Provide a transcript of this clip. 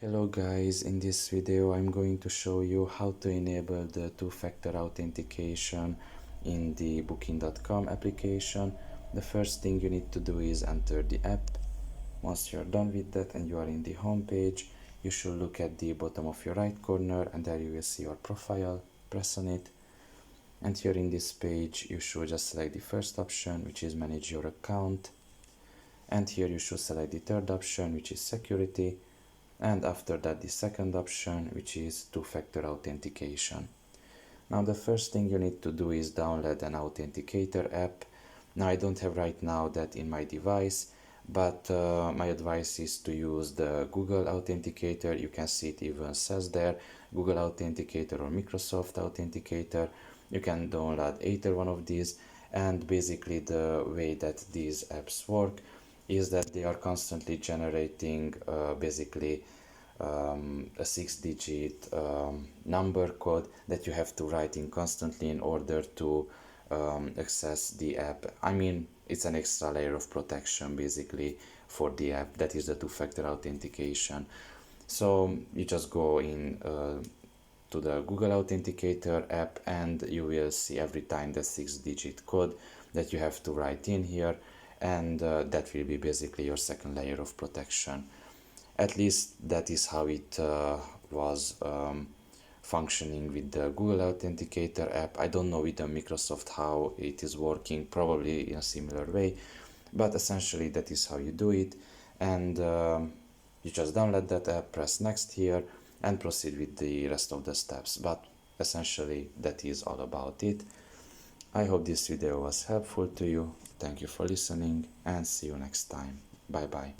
Hello guys, in this video I'm going to show you how to enable the two-factor authentication in the booking.com application. The first thing you need to do is enter the app. Once you're done with that and you are in the home page, you should look at the bottom of your right corner and there you will see your profile. Press on it, and here in this page you should just select the first option, which is manage your account, and here you should select the third option, which is security, and after that the second option, which is two-factor authentication. Now the first thing you need to do is download an authenticator app. Now I don't have right now that in my device, but my advice is to use the Google Authenticator. You can see it even says there, Google Authenticator or Microsoft Authenticator. You can download either one of these, and basically the way that these apps work is that they are constantly generating basically a 6-digit number code that you have to write in constantly in order to access the app. I mean, it's an extra layer of protection basically for the app. That is the two-factor authentication. So you just go in to the Google Authenticator app and you will see every time the 6-digit code that you have to write in here, and that will be basically your second layer of protection. At least that is how it was functioning with the Google Authenticator app. I don't know with the Microsoft how it is working, probably in a similar way, but essentially that is how you do it. And you just download that app, press next here, and proceed with the rest of the steps. But essentially that is all about it. I hope this video was helpful to you. Thank you for listening and see you next time. Bye bye.